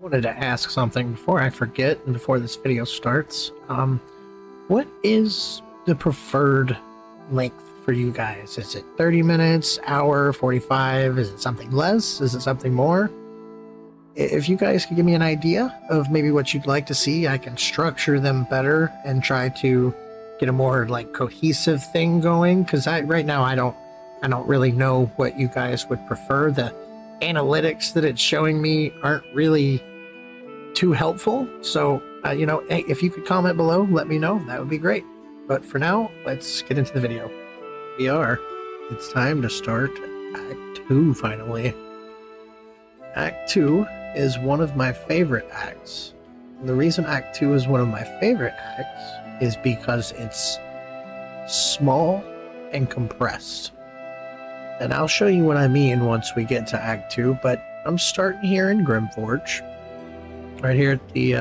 Wanted to ask something before I forget and before this video starts. What is the preferred length for you guys? Is it 30 minutes, hour, 45? Is it something less? Is it something more? If you guys could give me an idea of maybe what you'd like to see, I can structure them better and try to get a more like cohesive thing going. Because right now I don't really know what you guys would prefer. The analytics that it's showing me aren't really too helpful. So you know, hey, if you could comment below, let me know. That would be great. But for now, let's get into the video. It's time to start Act 2 finally. Act 2 is one of my favorite acts. And the reason Act 2 is one of my favorite acts is because it's small and compressed. And I'll show you what I mean once we get to Act 2, but I'm starting here in Grimforge. Right here at the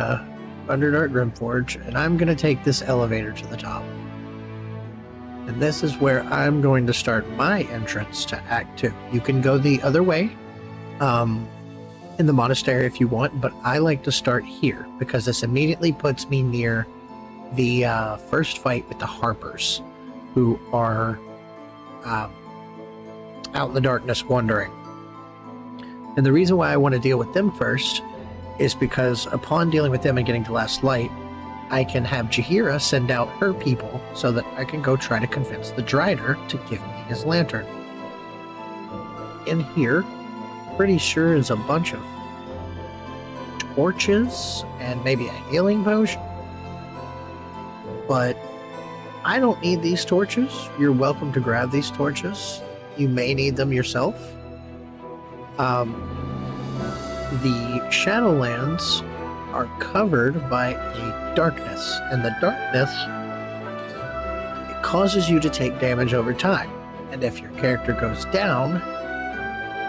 Underdark Grimforge, and I'm going to take this elevator to the top. And this is where I'm going to start my entrance to Act 2. You can go the other way in the monastery if you want, but I like to start here because this immediately puts me near the first fight with the Harpers, who are out in the darkness wandering. And the reason why I want to deal with them first is because upon dealing with them and getting to Last Light, I can have Jaheira send out her people so that I can go try to convince the Dryder to give me his lantern. In here, pretty sure is a bunch of torches and maybe a healing potion. But I don't need these torches. You're welcome to grab these torches. You may need them yourself. The Shadowlands are covered by a darkness, and the darkness, it causes you to take damage over time. And if your character goes down,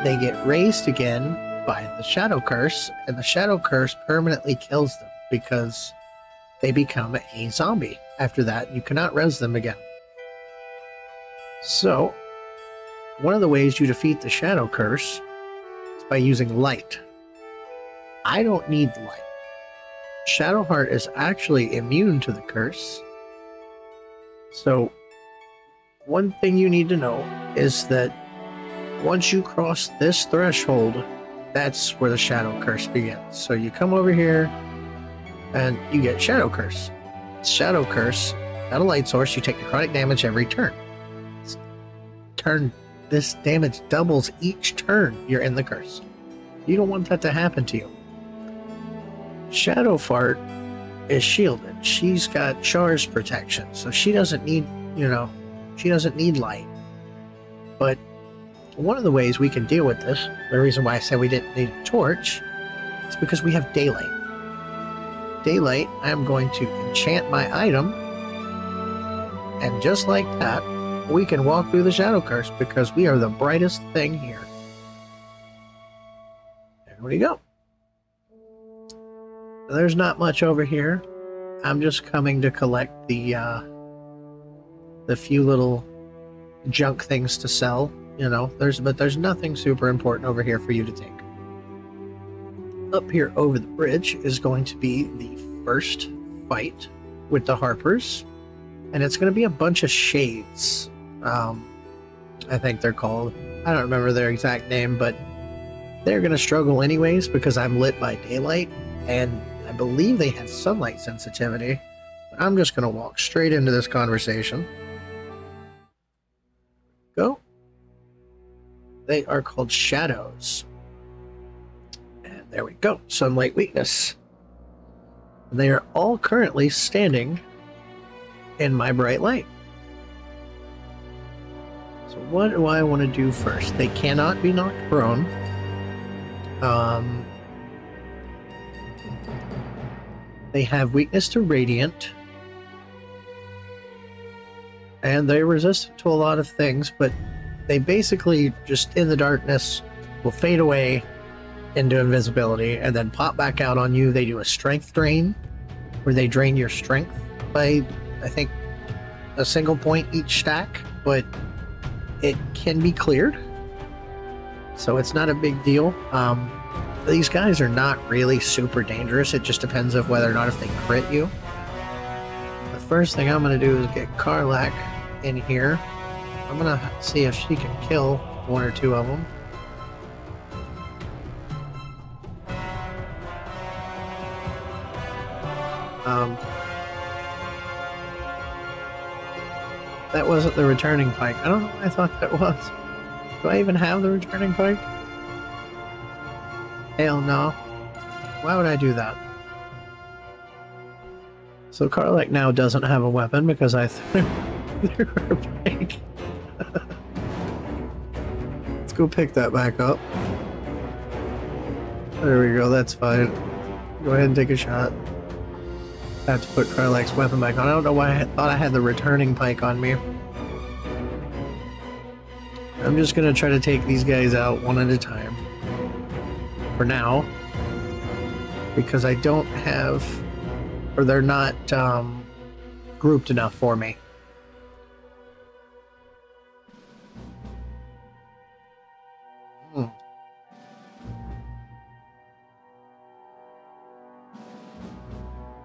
they get raised again by the Shadow Curse, and the Shadow Curse permanently kills them because they become a zombie. After that, you cannot res them again. So, one of the ways you defeat the Shadow Curse is by using light. I don't need light. Shadowheart is actually immune to the curse. So, one thing you need to know is that once you cross this threshold, that's where the Shadow Curse begins. So you come over here and you get Shadow Curse. Shadow Curse, not a light source, you take necrotic damage every turn. This damage doubles each turn you're in the curse. You don't want that to happen to you. Shadowfart is shielded. She's got Char's protection, so she doesn't need, she doesn't need light. But one of the ways we can deal with this, the reason why I said we didn't need a torch, is because we have daylight. Daylight, I'm going to enchant my item, and just like that, we can walk through the Shadow Curse because we are the brightest thing here. There we go. There's not much over here. I'm just coming to collect the few little junk things to sell. But there's nothing super important over here for you to take. Up here over the bridge is going to be the first fight with the Harpers, and it's going to be a bunch of shades. I think they're called. I don't remember their exact name, but they're going to struggle anyways because I'm lit by daylight, and I believe they have sunlight sensitivity. But I'm just going to walk straight into this conversation. Go. They are called shadows. And there we go. Sunlight weakness. They are all currently standing in my bright light. So what do I want to do first? They cannot be knocked prone. They have weakness to radiant. And they're resistant to a lot of things, but they basically just in the darkness will fade away into invisibility and then pop back out on you. They do a strength drain where they drain your strength by, I think, a single point each stack, but it can be cleared. So it's not a big deal. These guys are not really super dangerous. It just depends on whether or not if they crit you. The first thing I'm going to do is get Karlach in here. I'm going to see if she can kill one or two of them. That wasn't the returning pike. I don't know what I thought that was. Do I even have the returning pike? Hell no. Why would I do that? So Karlach now doesn't have a weapon because I threw her pike. Let's go pick that back up. There we go, that's fine. Go ahead and take a shot. I have to put Karlach's weapon back on. I don't know why I thought I had the returning pike on me. I'm just gonna try to take these guys out one at a time. For now. Because I don't have... or they're not grouped enough for me.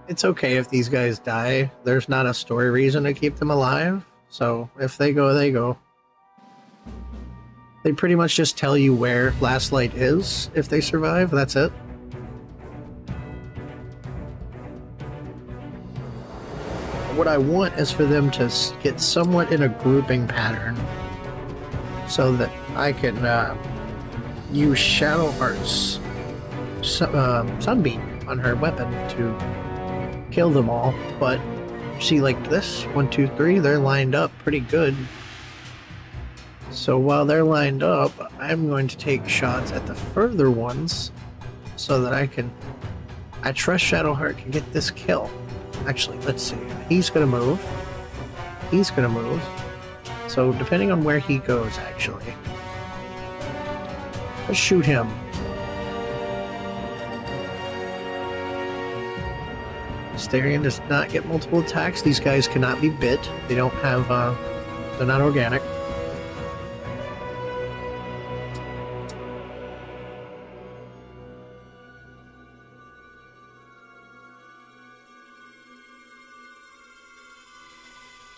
It's okay if these guys die. There's not a story reason to keep them alive. So if they go, they go. They pretty much just tell you where Last Light is if they survive. That's it. What I want is for them to get somewhat in a grouping pattern so that I can use Shadowheart's Sunbeam on her weapon to kill them all. But see, like this, 1, 2, 3, they're lined up pretty good. So while they're lined up, I'm going to take shots at the further ones so that I trust Shadowheart can get this kill. Actually, let's see. He's gonna move. He's gonna move. So depending on where he goes, actually. Let's shoot him. Astarion does not get multiple attacks. These guys cannot be bit. They don't have, they're not organic.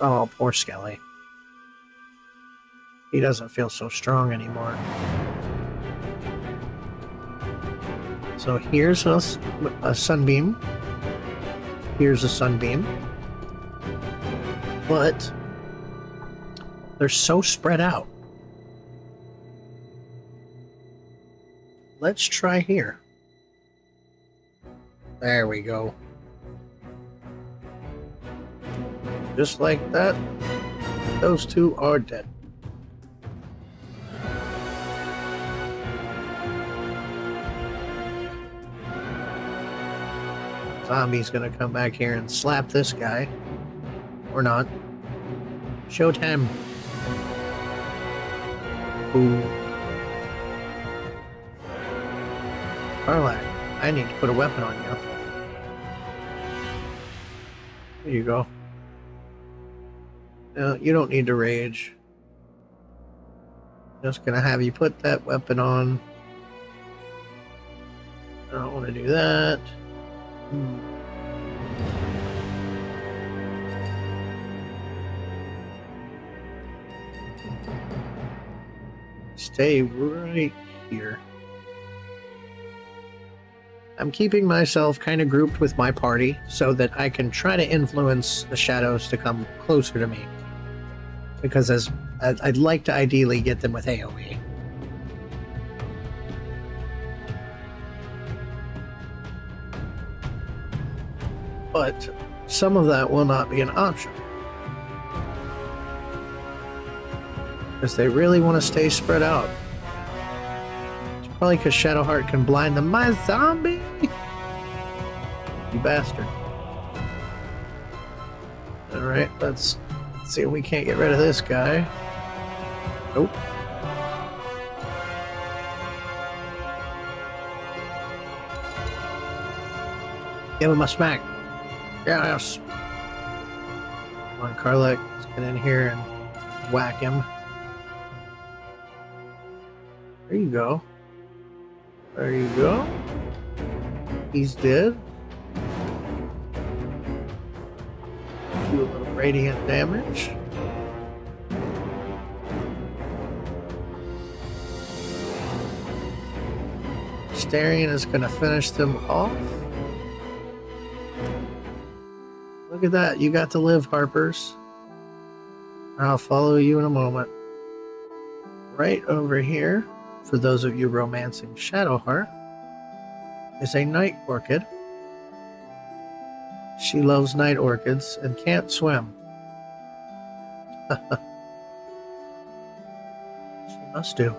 Oh, poor Skelly. He doesn't feel so strong anymore. So here's a sunbeam. Here's a sunbeam. But they're so spread out. Let's try here. There we go. Just like that, those two are dead. Zombie's gonna come back here and slap this guy. Or not. Showtime. Ooh. Karlach, I need to put a weapon on you. There you go. You don't need to rage. Just gonna have you put that weapon on. I don't want to do that. Stay right here. I'm keeping myself kind of grouped with my party so that I can try to influence the shadows to come closer to me. Because I'd like to ideally get them with AoE. But some of that will not be an option. Because they really want to stay spread out. It's probably because Shadowheart can blind them. My zombie! You bastard. Alright, let's see if we can't get rid of this guy. Nope. Give him a smack. Yes. Come on, Karlach, let's get in here and whack him. There you go. There you go. He's dead. Do a little radiant damage. Starion is going to finish them off. Look at that. You got to live, Harpers. I'll follow you in a moment. Right over here, for those of you romancing Shadowheart, is a night orchid. She loves night orchids and can't swim. She must do.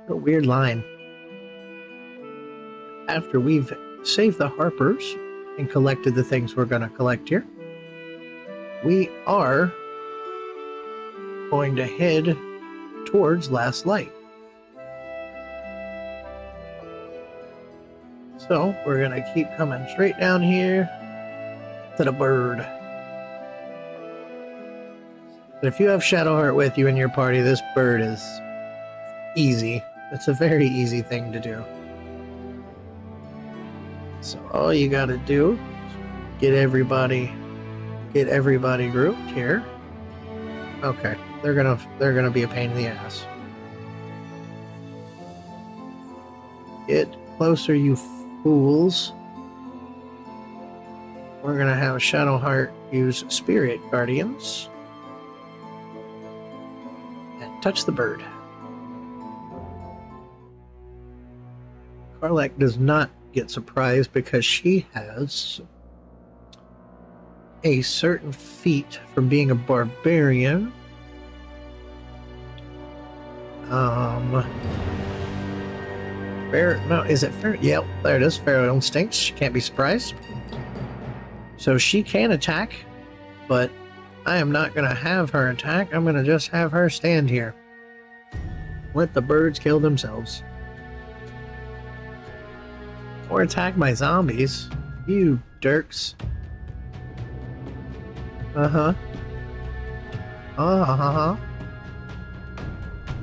What a weird line. After we've saved the Harpers and collected the things we're going to collect here, we are going to head towards Last Light. So we're going to keep coming straight down here to the bird. But if you have Shadowheart with you in your party, this bird is easy. It's a very easy thing to do. So all you got to do is get everybody grouped here. Okay, they're gonna be a pain in the ass. Get closer, you fools. We're gonna have Shadowheart use Spirit Guardians and touch the bird. Karlach does not get surprised because she has a certain feat from being a barbarian. Is it fair? Yep, there it is. Pharaoh Instincts. She can't be surprised. So she can attack, but I am not going to have her attack. I'm going to just have her stand here. Let the birds kill themselves. Or attack my zombies. You dirks. Uh-huh.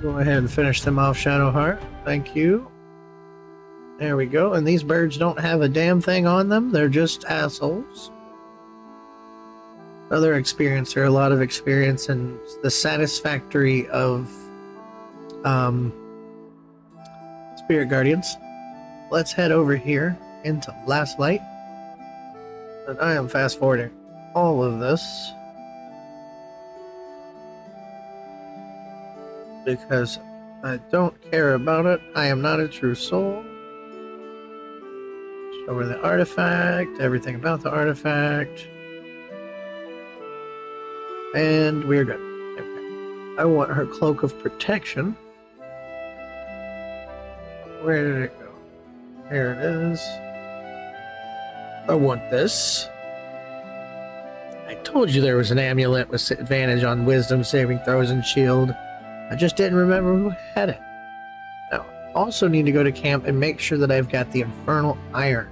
Go ahead and finish them off, Shadowheart. Thank you. There we go. And these birds don't have a damn thing on them. They're just assholes. Other experience. There are a lot of experience and the satisfactory of Spirit Guardians. Let's head over here into Last Light. And I am fast forwarding all of this because I don't care about it. I am not a true soul. Show her the artifact, everything about the artifact. And we're good. Okay. I want her Cloak of Protection. Where did it go? Here it is. I want this. I told you there was an amulet with advantage on wisdom saving throws and shield. I just didn't remember who had it. Now, also need to go to camp and make sure that I've got the Infernal Iron.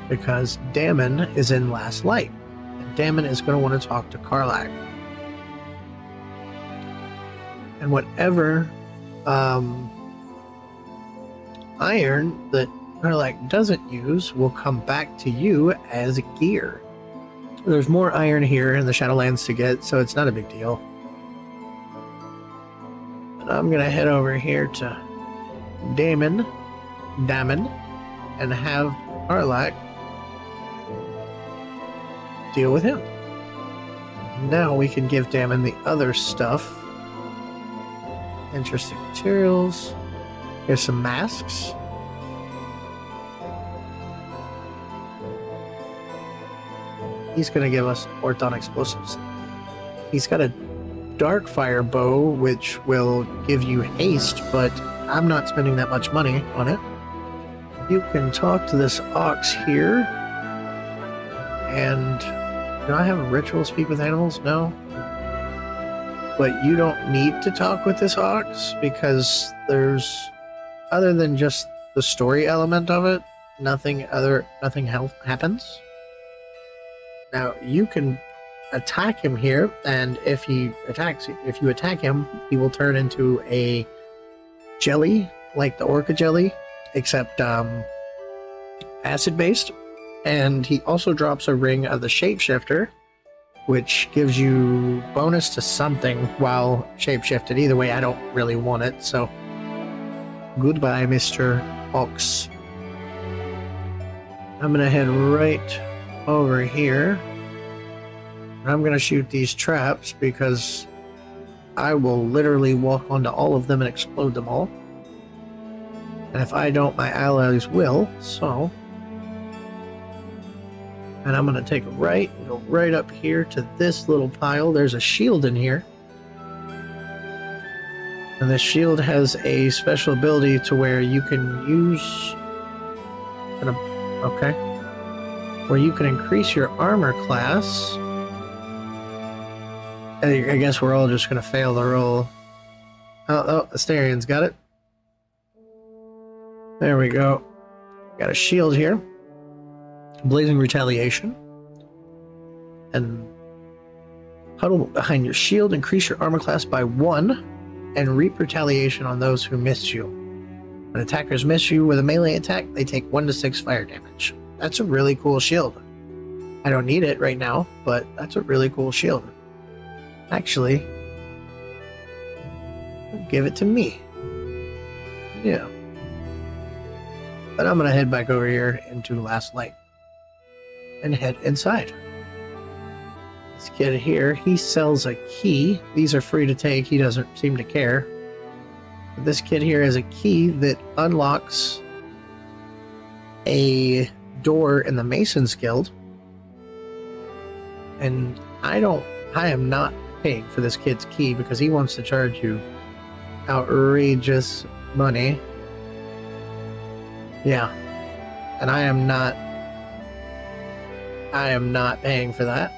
Because Damon is in Last Light. And Damon is going to want to talk to Karlach. And whatever iron that Karlach doesn't use will come back to you as gear. There's more iron here in the Shadowlands to get, so it's not a big deal. But I'm going to head over here to Damon, and have Karlach deal with him. Now we can give Damon the other stuff. Interesting materials. Here's some masks. He's going to give us Orthon explosives. He's got a dark fire bow, which will give you haste, but I'm not spending that much money on it. You can talk to this ox here. And do I have a ritual speak with animals? No. But you don't need to talk with this ox because there's, other than just the story element of it, nothing happens. Now you can attack him here, and if you attack him, he will turn into a jelly like the Orca Jelly, except acid-based. And he also drops a ring of the Shapeshifter, which gives you bonus to something while shapeshifted. Either way, I don't really want it, so goodbye, Mr. Ox. I'm gonna head right over here. I'm gonna shoot these traps because I will literally walk onto all of them and explode them all. And if I don't, my allies will, so... And I'm going to take a right and go right up here to this little pile. There's a shield in here. And this shield has a special ability to where you can use... Okay. Where you can increase your armor class. I guess we're all just going to fail the roll. Oh, Asterian's got it. There we go. Got a shield here. Blazing Retaliation. And huddle behind your shield, increase your armor class by 1, and reap retaliation on those who miss you. When attackers miss you with a melee attack, they take 1 to 6 fire damage. That's a really cool shield. I don't need it right now, but that's a really cool shield. Actually, give it to me. Yeah. But I'm going to head back over here into Last Light and head inside. This kid here, he sells a key. These are free to take. He doesn't seem to care. But this kid here has a key that unlocks a door in the Mason's Guild. And I am not paying for this kid's key because he wants to charge you outrageous money. Yeah. And I am not paying for that.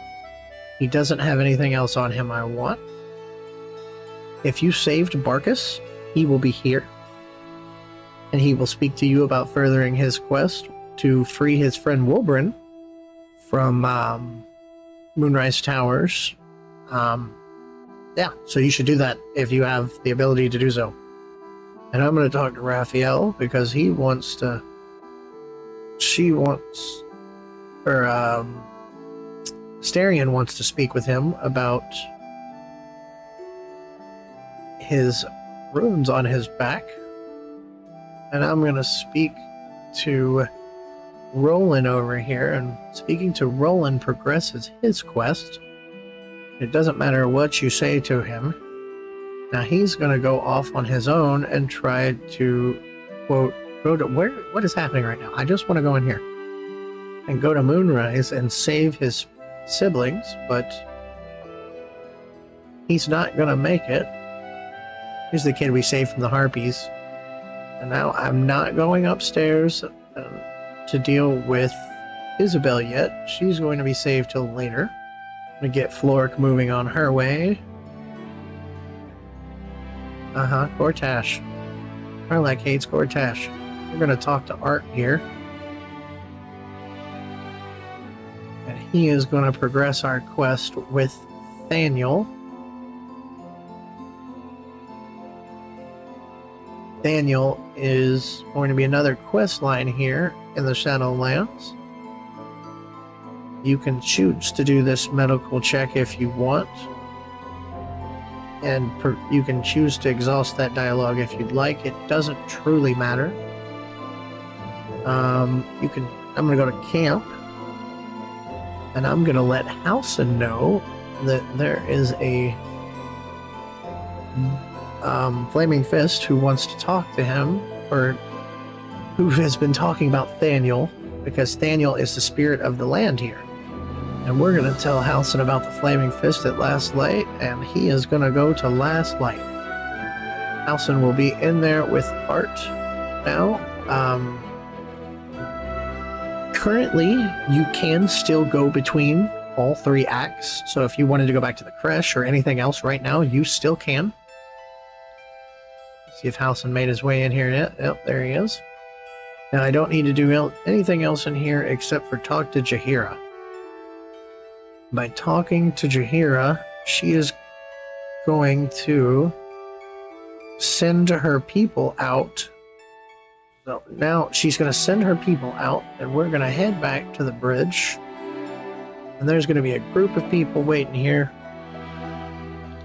He doesn't have anything else on him I want. If you saved Barkus, he will be here. And he will speak to you about furthering his quest to free his friend Wilbrin from Moonrise Towers. Yeah, so you should do that if you have the ability to do so. And I'm going to talk to Raphael because he wants to... Asterian wants to speak with him about his runes on his back. And I'm going to speak to Rolan over here, and speaking to Rolan progresses his quest. It doesn't matter what you say to him. Now he's going to go off on his own and try to, quote, go to what is happening right now? I just want to go in here and go to Moonrise and save his siblings, but he's not going to make it. Here's the kid we saved from the Harpies. And now I'm not going upstairs to deal with Isabel yet. She's going to be saved till later. I'm going to get Floric moving on her way. Gortash. Karlak hates Gortash. We're going to talk to Art here. And he is going to progress our quest with Thaniel. Thaniel is going to be another quest line here in the Shadowlands. You can choose to do this medical check if you want. And you can choose to exhaust that dialogue if you'd like. It doesn't truly matter. I'm going to go to camp. And I'm going to let Halson know that there is a Flaming Fist who wants to talk to him, or who has been talking about Thaniel, because Thaniel is the spirit of the land here. And we're going to tell Halson about the Flaming Fist at Last Light, and he is going to go to Last Light. Halson will be in there with Art now. Currently, you can still go between all 3 acts, so if you wanted to go back to the creche or anything else right now, you still can. See if Halson made his way in here yet. Yep, there he is. Now, I don't need to do anything else in here except for talk to Jaheira. By talking to Jaheira, she is going to send her people out So now she's going to send her people out, and we're going to head back to the bridge. And there's going to be a group of people waiting here.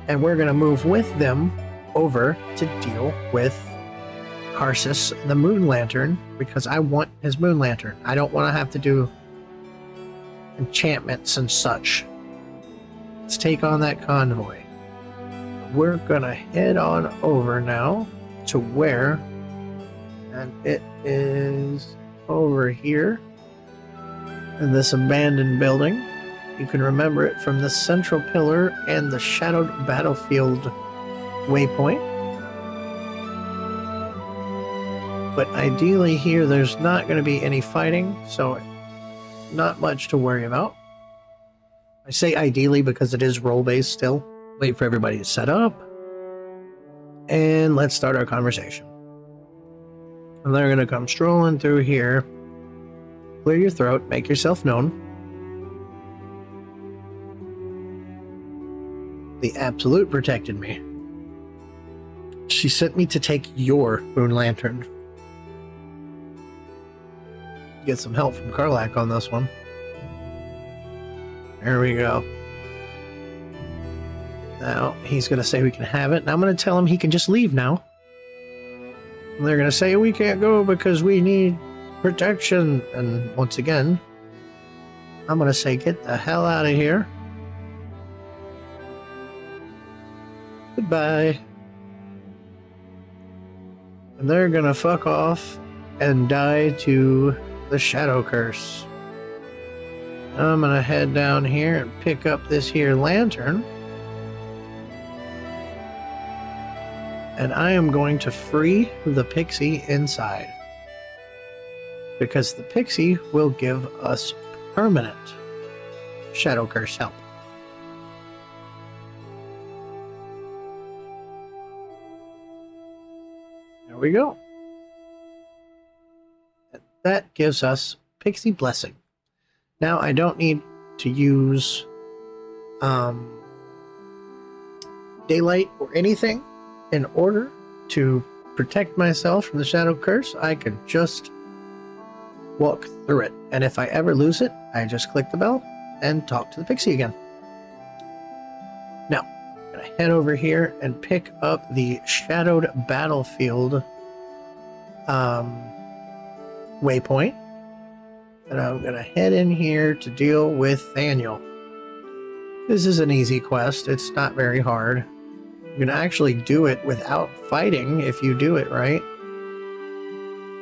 And we're going to move with them over to deal with Karsus, the Moon Lantern, because I want his Moon Lantern. I don't want to have to do enchantments and such. Let's take on that convoy. We're going to head on over now to where... And it is over here in this abandoned building. You can remember it from the central pillar and the shadowed battlefield waypoint. But ideally here there's not going to be any fighting, so not much to worry about. I say ideally because it is role-based still. Wait for everybody to set up. And let's start our conversation. And they're going to come strolling through here. Clear your throat. Make yourself known. The Absolute protected me. She sent me to take your Moon Lantern. Get some help from Karlach on this one. There we go. Now, he's going to say we can have it. And I'm going to tell him he can just leave now. And they're going to say, we can't go because we need protection. And once again, I'm going to say, get the hell out of here. Goodbye. And they're going to fuck off and die to the Shadow Curse. I'm going to head down here and pick up this here lantern. And I am going to free the pixie inside. Because the pixie will give us permanent Shadow Curse help. There we go. That gives us Pixie Blessing. Now I don't need to use daylight or anything. In order to protect myself from the Shadow Curse, I can just walk through it. And if I ever lose it, I just click the bell and talk to the pixie again. Now, I'm going to head over here and pick up the Shadowed Battlefield waypoint. And I'm going to head in here to deal with Thaniel. This is an easy quest. It's not very hard. You can actually do it without fighting if you do it right.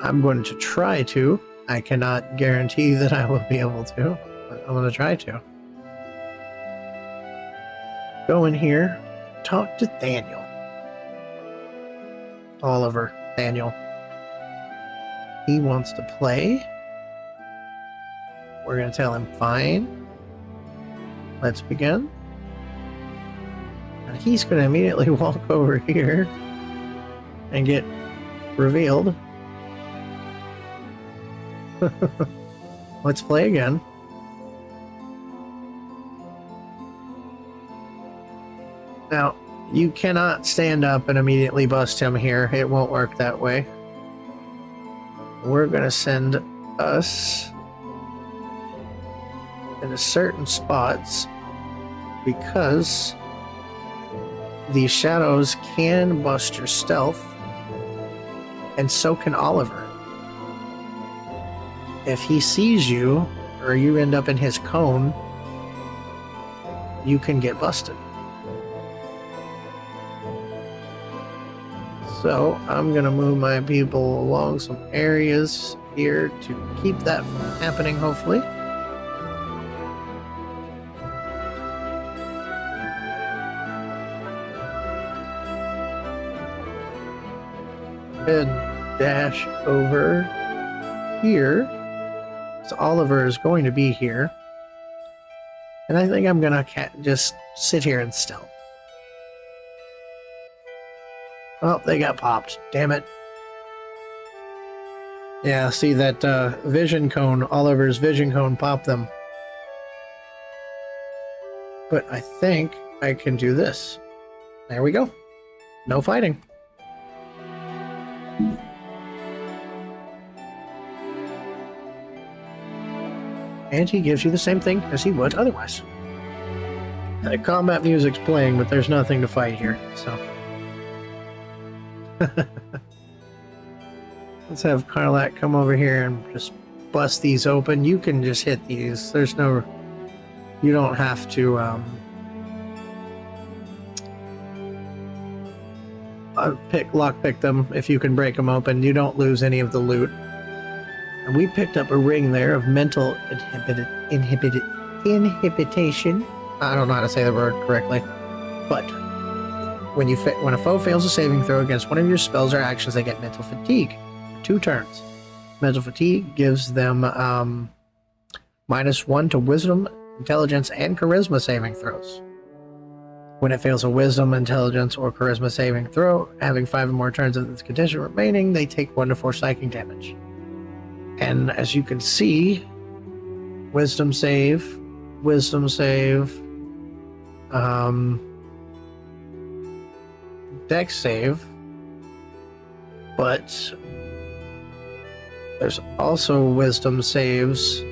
I'm going to try to. I cannot guarantee that I will be able to, but I'm going to try to. Go in here, talk to Thaniel. Oliver, Thaniel. He wants to play. We're going to tell him, fine. Let's begin. And he's going to immediately walk over here and get revealed. Let's play again. Now, you cannot stand up and immediately bust him here. It won't work that way. We're going to send us into certain spots because these shadows can bust your stealth, and so can Oliver. If he sees you, or you end up in his cone, you can get busted. So, I'm going to move my people along some areas here to keep that from happening, hopefully. And dash over here. So Oliver is going to be here. And I think I'm going to just sit here and stealth. Oh, they got popped. Damn it. Yeah, see that vision cone, Oliver's vision cone popped them. But I think I can do this. There we go. No fighting. And he gives you the same thing as he would otherwise. The combat music's playing, but there's nothing to fight here, so... Let's have Karlak come over here and just bust these open. You can just hit these. There's no... You don't have to, lockpick them if you can break them open. You don't lose any of the loot. And we picked up a ring there of mental inhibition. I don't know how to say the word correctly. But when a foe fails a saving throw against one of your spells or actions, they get mental fatigue. 2 turns. Mental fatigue gives them -1 to wisdom, intelligence, and charisma saving throws. When it fails a wisdom, intelligence, or charisma saving throw, having 5 or more turns of this condition remaining, they take 1 to 4 psychic damage. And as you can see, wisdom save, dex save, but there's also wisdom saves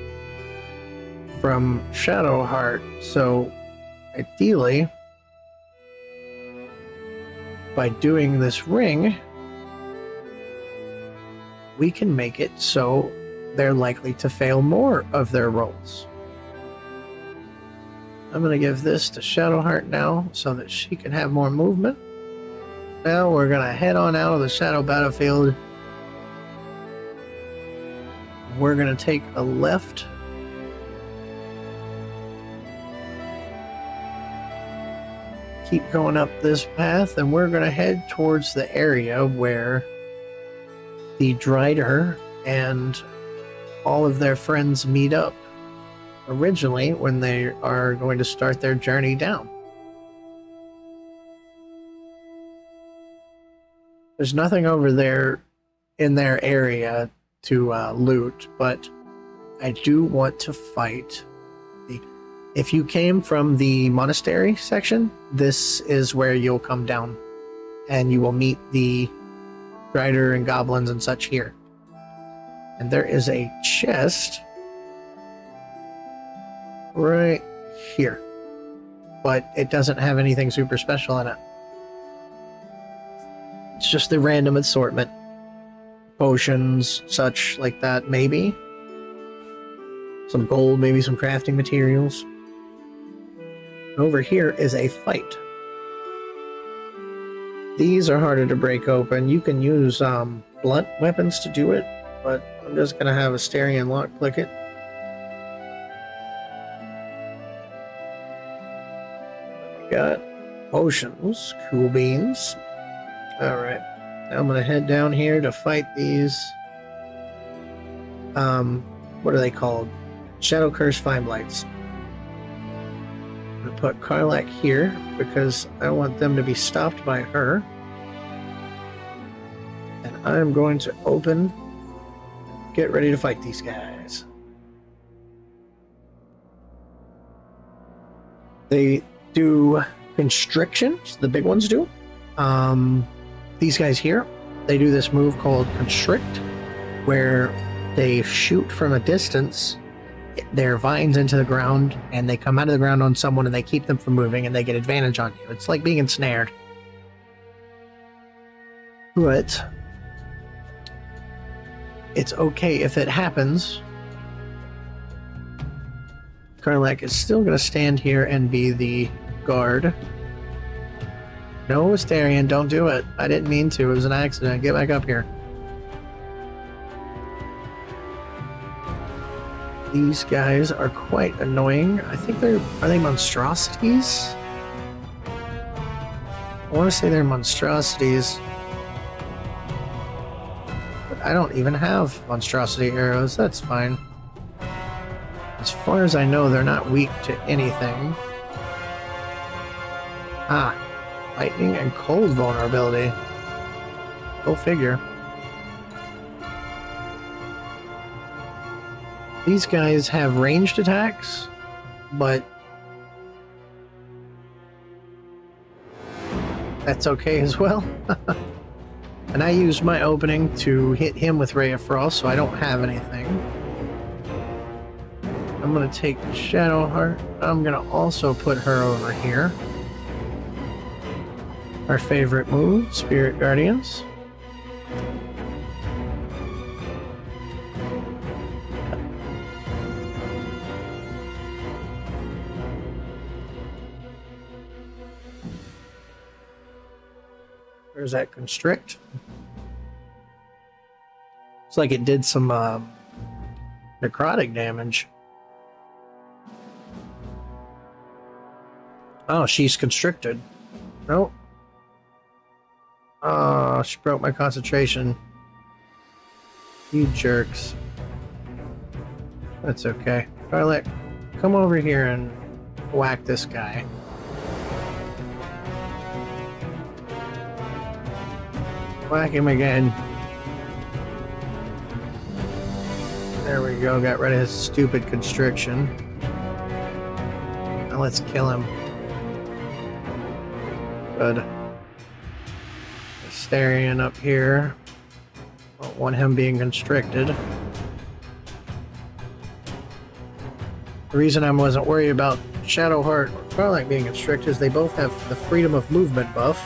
from Shadowheart, so ideally, by doing this ring, we can make it so they're likely to fail more of their rolls. I'm going to give this to Shadowheart now so that she can have more movement. Now we're going to head on out of the Shadow Battlefield. We're going to take a left. Keep going up this path, and we're going to head towards the area where the Dryder and all of their friends meet up originally when they are going to start their journey down. There's nothing over there in their area to loot, but I do want to fight. If you came from the monastery section, this is where you'll come down, and you will meet the Dryder and goblins and such here. And there is a chest right here, but it doesn't have anything super special in it. It's just the random assortment. Potions, such like that, maybe. Some gold, maybe some crafting materials. Over here is a fight. These are harder to break open. You can use blunt weapons to do it, but I'm just going to have Asterion lock-click it. We got potions, cool beans. Alright, now I'm going to head down here to fight these, what are they called? Shadow Curse Fine Blights. I'm going to put Karlak here because I want them to be stopped by her. And I'm going to open, get ready to fight these guys. They do constrictions, the big ones do. These guys here, they do this move called Constrict, where they shoot from a distance their vines into the ground, and they come out of the ground on someone, and they keep them from moving, and they get advantage on you. It's like being ensnared. But it's okay if it happens. Karlak is still going to stand here and be the guard. No, Asterion, don't do it. I didn't mean to. It was an accident. Get back up here. These guys are quite annoying. I think are they monstrosities? I want to say they're monstrosities. But I don't even have monstrosity arrows. That's fine. As far as I know, they're not weak to anything. Ah, lightning and cold vulnerability. Go figure. These guys have ranged attacks, but that's okay as well. And I used my opening to hit him with Ray of Frost, so I don't have anything. I'm gonna take Shadowheart. I'm gonna also put her over here. Our favorite move, Spirit Guardians. Where's that constrict? Looks like it did some necrotic damage. Oh, she's constricted. Nope. Oh, she broke my concentration. You jerks. That's okay. Scarlet, come over here and whack this guy. Whack him again. There we go. Got rid of his stupid constriction. Now let's kill him. Good. Astarion up here. Don't want him being constricted. The reason I wasn't worried about Shadowheart or Twilight being constricted is they both have the freedom of movement buff.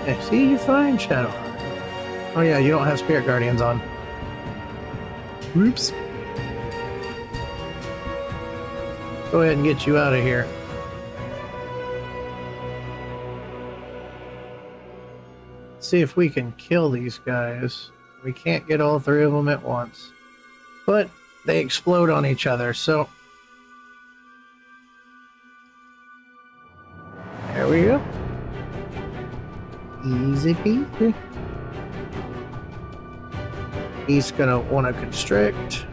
Hey, see, you're fine, Shadowheart. Oh yeah, you don't have Spirit Guardians on. Oops. Go ahead and get you out of here. Let's see if we can kill these guys. We can't get all three of them at once. But they explode on each other, so... There we go. Easy peasy. He's gonna want to constrict.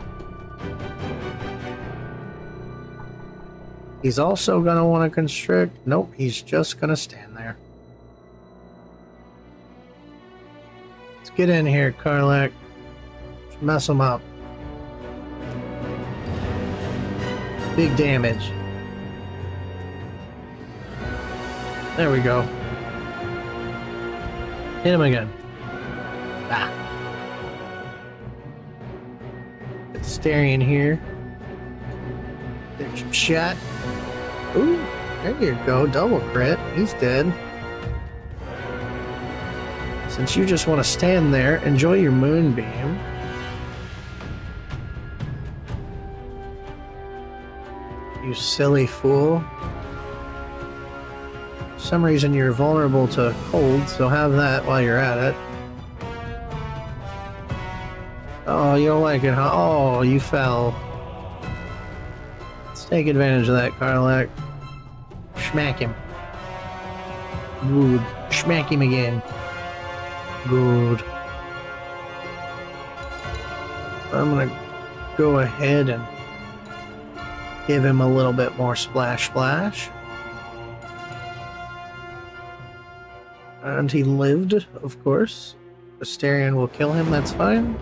He's also gonna want to constrict. Nope, he's just gonna stand there. Let's get in here, Karlach. Let's mess him up. Big damage. There we go. Hit him again. Ah. Astarion here. There's some shot. Ooh, there you go. Double crit. He's dead. Since you just want to stand there, enjoy your moonbeam. You silly fool. For some reason you're vulnerable to cold, so have that while you're at it. Oh, you don't like it, huh? Oh, you fell. Let's take advantage of that, Karlach. Smack him. Good. Smack him again. Good. I'm gonna go ahead and give him a little bit more splash splash. And he lived, of course. Astarion will kill him, that's fine.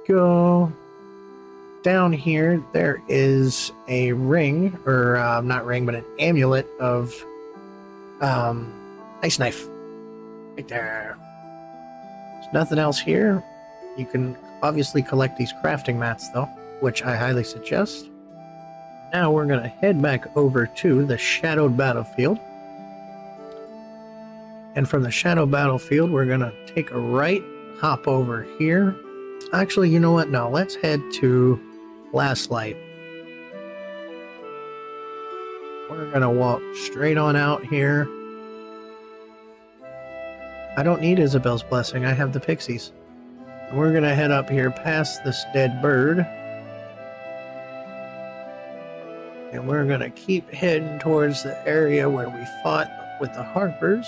Go down here. There is a ring, or not ring, but an amulet of ice knife. Right there. There's nothing else here. You can obviously collect these crafting mats, though, which I highly suggest. Now we're going to head back over to the Shadowed Battlefield. And from the Shadow Battlefield, we're going to take a right, hop over here. Actually, you know what? No, let's head to Last Light. We're going to walk straight on out here. I don't need Isabel's blessing. I have the pixies. We're going to head up here past this dead bird. And we're going to keep heading towards the area where we fought with the Harpers.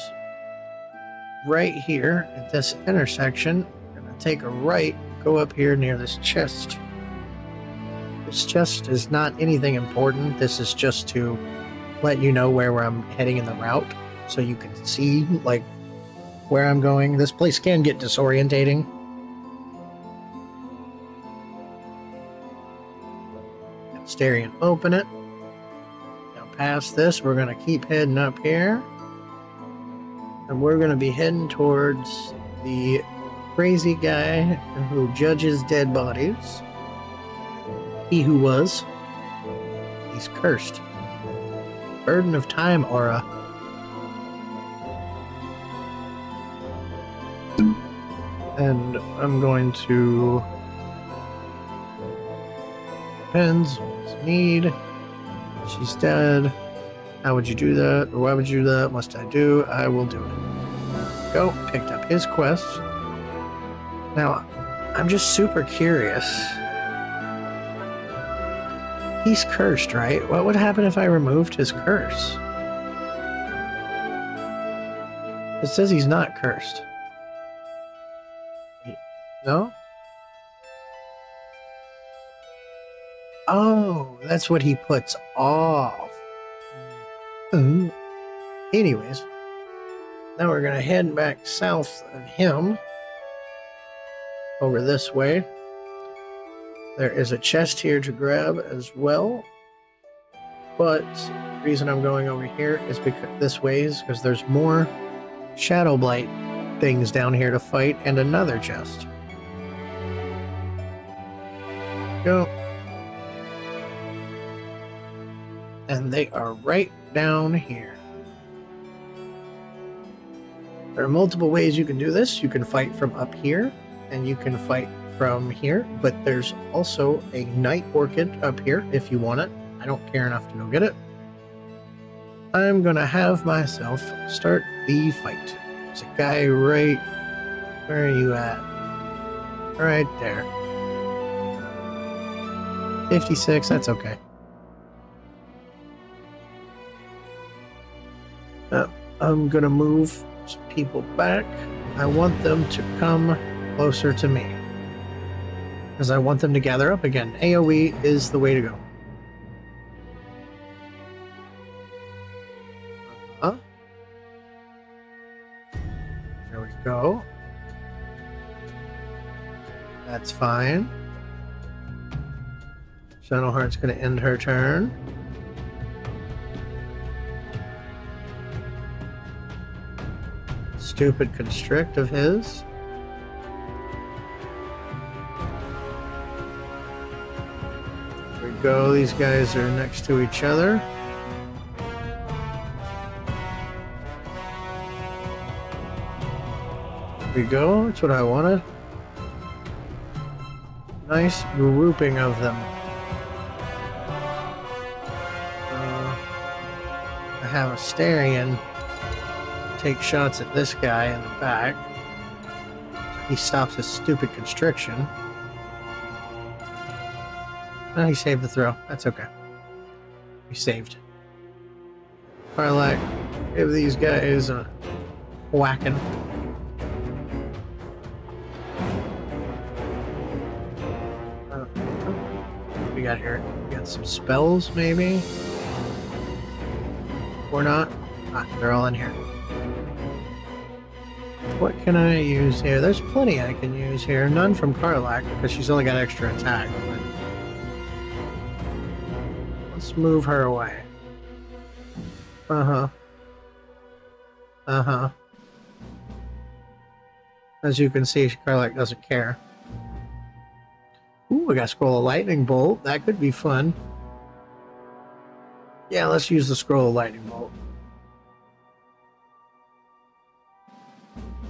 Right here at this intersection, we're going to take a right, go up here near this chest. This chest is not anything important. This is just to let you know where I'm heading in the route, so you can see like where I'm going. This place can get disorientating. Astarion, open it. Now past this, we're going to keep heading up here. And we're going to be heading towards the crazy guy who judges dead bodies. He who was. He's cursed. Burden of time aura. And I'm going to... Depends. What's need? She's dead. How would you do that? Or why would you do that? Must I do? I will do it. Go. Picked up his quest. Now, I'm just super curious. He's cursed, right? What would happen if I removed his curse? It says he's not cursed. No? Oh, that's what he puts off. Anyways, now we're gonna head back south of him. Over this way. There is a chest here to grab as well. But the reason I'm going over here is because this way is because there's more Shadow Blight things down here to fight and another chest. Go. And they are right down here. There are multiple ways you can do this. You can fight from up here, and you can fight from here, but there's also a Night Orchid up here if you want it. I don't care enough to go get it. I'm gonna have myself start the fight. There's a guy right... Where are you at? Right there. 56, that's okay. I'm gonna move some people back. I want them to come closer to me, because I want them to gather up again. AoE is the way to go. There we go. That's fine. Shadowheart's going to end her turn. Stupid constrict of his. There we go. These guys are next to each other. There we go. That's what I wanted. Nice grouping of them. I have Asterion take shots at this guy in the back. He stops his stupid constriction. Oh, he saved the throw. That's okay. He saved. Karlach, give these guys a whacking. What we got here? We got some spells, maybe? Or not? Ah, they're all in here. What can I use here? There's plenty I can use here. None from Karlach, because she's only got extra attack. But let's move her away. Uh-huh. Uh-huh. As you can see, Karlach doesn't care. Ooh, we got Scroll of Lightning Bolt. That could be fun. Yeah, let's use the Scroll of Lightning Bolt.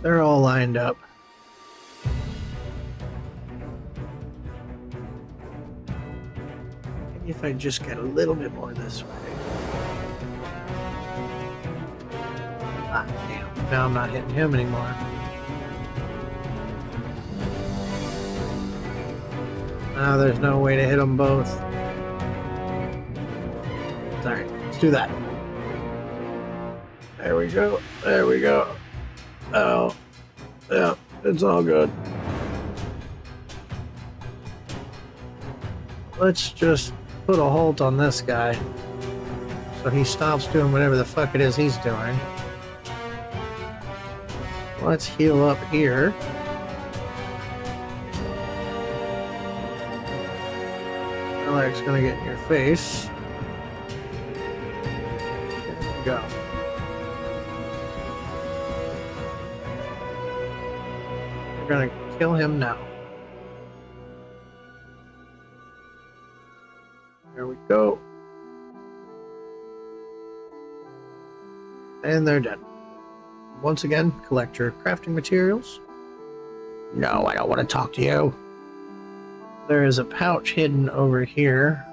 They're all lined up. Maybe if I just get a little bit more this way. Ah, damn. Now I'm not hitting him anymore. Now there's no way to hit them both. Alright, let's do that. There we go. There we go. Oh, yeah, it's all good. Let's just put a halt on this guy so he stops doing whatever the fuck it is he's doing. Let's heal up here. Karlach's gonna get in your face. There we go. We're gonna kill him now. There we go. And they're dead. Once again, collect your crafting materials. No, I don't want to talk to you. There is a pouch hidden over here.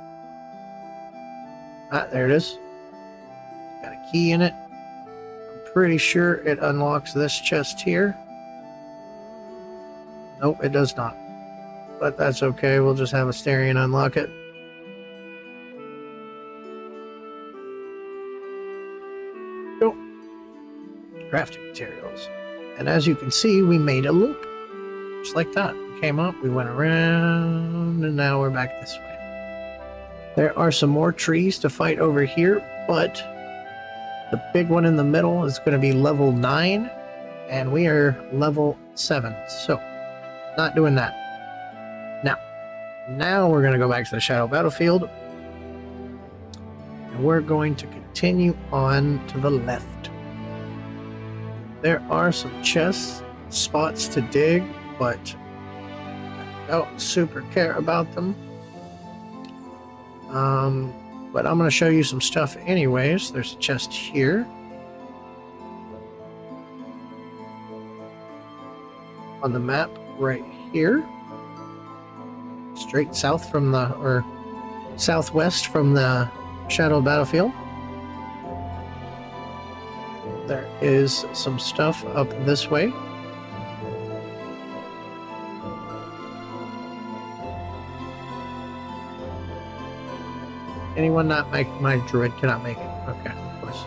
Ah, there it is. Got a key in it. I'm pretty sure it unlocks this chest here. Nope, it does not. But that's okay. We'll just have Asterion unlock it. Go. Crafting materials. And as you can see, we made a loop. Just like that. We came up, we went around, and now we're back this way. There are some more trees to fight over here, but the big one in the middle is going to be level 9, and we are level 7. So, not doing that. Now we're going to go back to the Shadow Battlefield, and we're going to continue on to the left. There are some chest spots to dig, but I don't super care about them. But I'm going to show you some stuff anyways. There's a chest here. On the map right here. Straight south from the, or southwest from the Shadow Battlefield. There is some stuff up this way. Anyone not make my druid cannot make it. Okay, of course.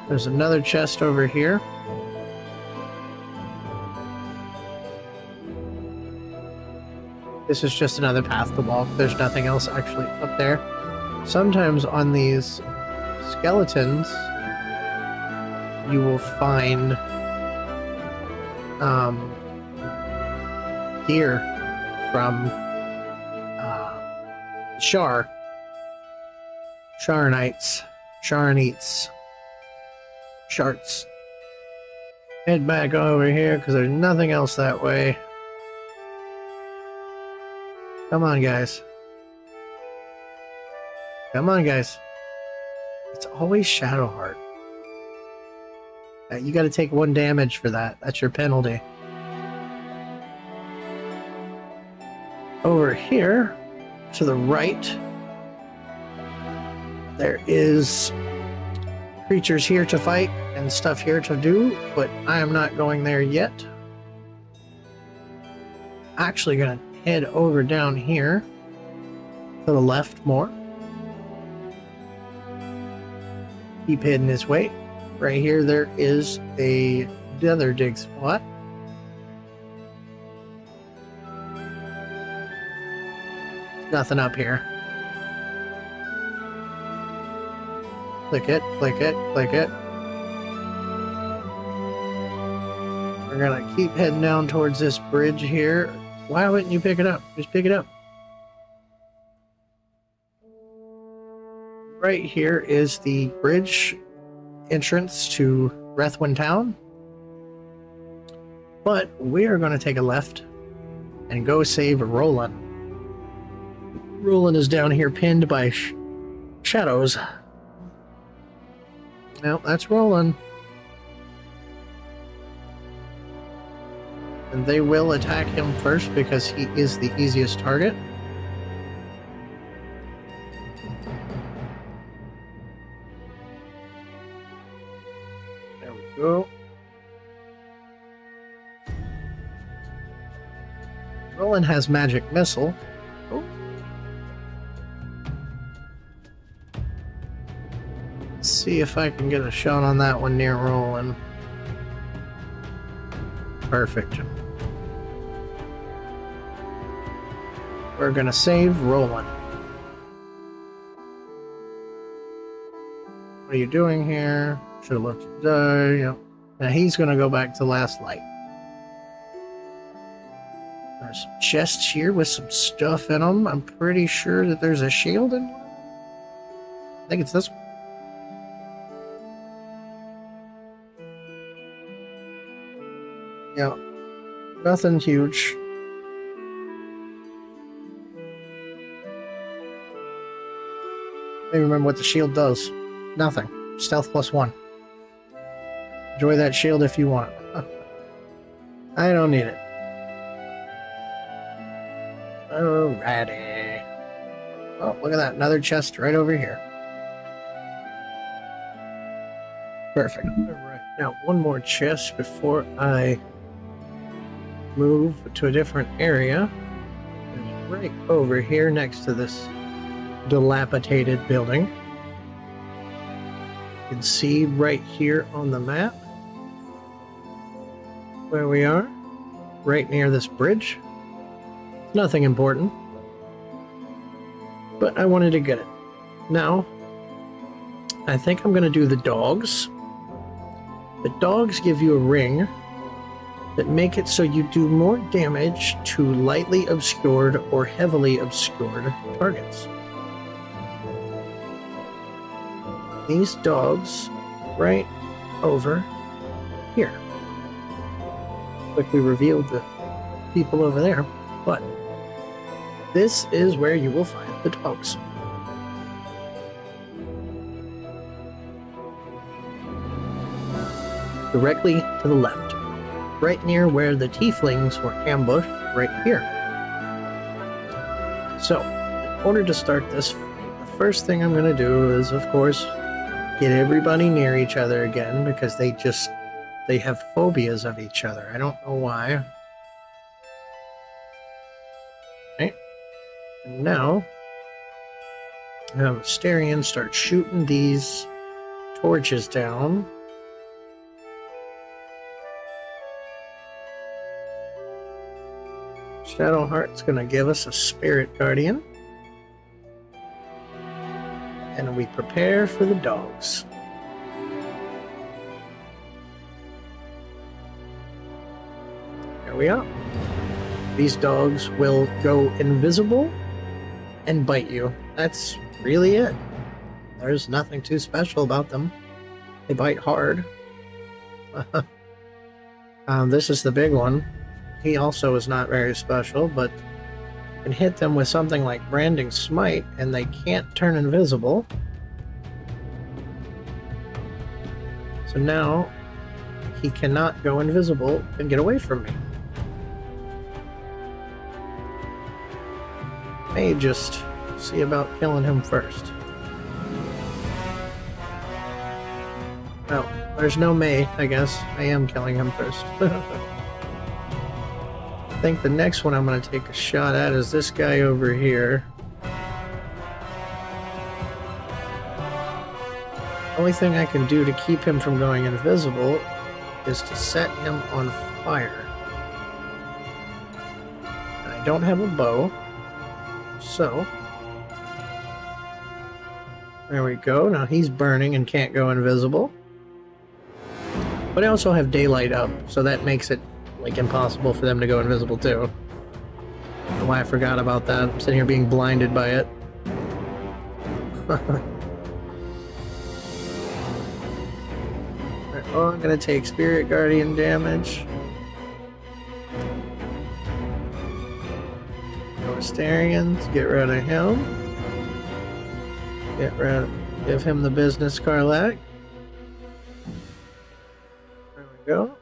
There's another chest over here. This is just another path to walk. There's nothing else actually up there. Sometimes on these skeletons, you will find gear from Sharnites. Sharts. Head back over here because there's nothing else that way. Come on, guys. Come on, guys. It's always Shadowheart. You got to take 1 damage for that. That's your penalty. Over here, to the right, there is creatures here to fight and stuff here to do, but I am not going there yet. Actually going to head over down here to the left more. Keep heading this way. Right here there is a nether dig spot. Nothing up here. Click it, click it, click it. We're gonna keep heading down towards this bridge here. Why wouldn't you pick it up? Just pick it up. Right here is the bridge entrance to Rethwin Town. But we are going to take a left and go save Rolan. Rolan is down here pinned by shadows. Well, that's Rolan. And they will attack him first because he is the easiest target. There we go. Rolan has magic missile. Oh. Let's see if I can get a shot on that one near Rolan. Perfect. We're gonna save Rolan. What are you doing here? Should have left you die. Yep. Now he's gonna go back to last light. There's some chests here with some stuff in them. I'm pretty sure that there's a shield in one. I think it's this one. Yeah. Nothing huge. I don't remember what the shield does. Nothing. Stealth +1. Enjoy that shield if you want. I don't need it. Alrighty. Oh, look at that. Another chest right over here. Perfect. Alright. Now, one more chest before I move to a different area. It's right over here next to this dilapidated building. You can see right here on the map where we are, right near this bridge. Nothing important, but I wanted to get it. Now, I think I'm going to do the dogs. The dogs give you a ring that make it so you do more damage to lightly obscured or heavily obscured targets. These dogs right over here. Like we revealed the people over there, but this is where you will find the dogs. Directly to the left, right near where the tieflings were ambushed, right here. So, in order to start this fight, the first thing I'm going to do is, of course, get everybody near each other again, because they have phobias of each other. I don't know why. Okay. And now, I have Asterion start shooting these torches down. Shadowheart's going to give us a Spirit Guardian. And we prepare for the dogs. Here we are. These dogs will go invisible and bite you. That's really it. There's nothing too special about them. They bite hard. This is the big one. He also is not very special, but you can hit them with something like Branding Smite, and they can't turn invisible. So now, he cannot go invisible and get away from me. May just see about killing him first. Well, there's no May, I guess. I am killing him first. I think the next one I'm going to take a shot at is this guy over here. The only thing I can do to keep him from going invisible is to set him on fire. And I don't have a bow, so there we go. Now he's burning and can't go invisible. But I also have daylight up, so that makes it like impossible for them to go invisible too. I don't know why I forgot about that. I'm sitting here being blinded by it. Alright, well, I'm gonna take Spirit Guardian damage. Asterion to get rid of him. Give him the business Karlach. There we go.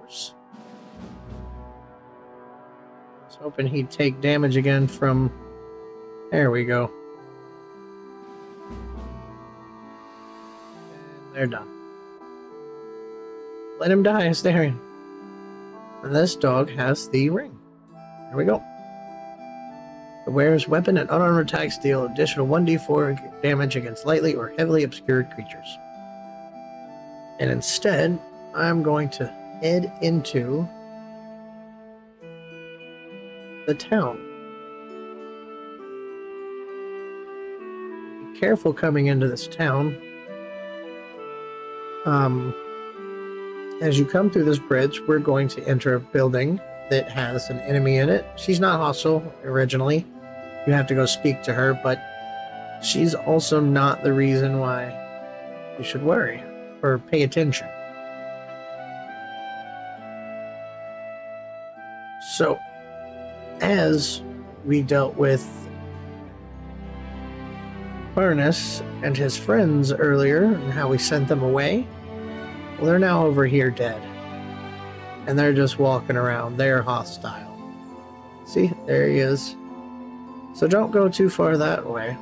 I was hoping he'd take damage again from... There we go. And they're done. Let him die, Asterion. And this dog has the ring. There we go. The wearer's weapon and unarmored attacks deal additional 1d4 damage against lightly or heavily obscured creatures. And instead, I'm going to head into the town. Be careful coming into this town. As you come through this bridge, we're going to enter a building that has an enemy in it. She's not hostile originally. You have to go speak to her, but she's also not the reason why you should worry or pay attention. So, as we dealt with Barnes and his friends earlier and how we sent them away, well, they're now over here dead. And they're just walking around. They're hostile. See, there he is. So don't go too far that way.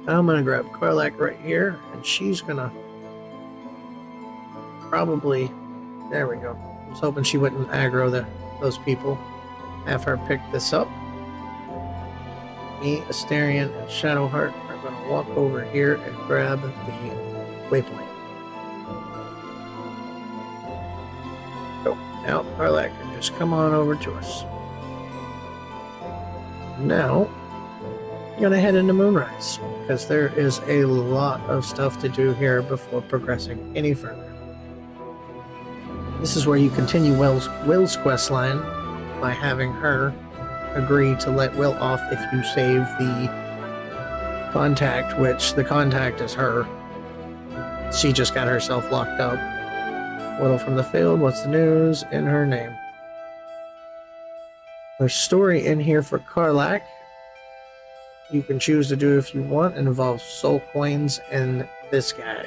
I'm going to grab Karlach right here, and she's going to probably... There we go. I was hoping she wouldn't aggro those people. Have her pick this up. Me, Astarion, and Shadowheart are going to walk over here and grab the waypoint. So, now Karlach can just come on over to us. Now, I'm going to head into Moonrise, because there is a lot of stuff to do here before progressing any further. This is where you continue Will's quest line by having her agree to let Will off if you save the contact, which the contact is her. She just got herself locked up. Whittle from the field, what's the news? In her name. There's story in here for Karlach. You can choose to do if you want. It involves soul coins and this guy.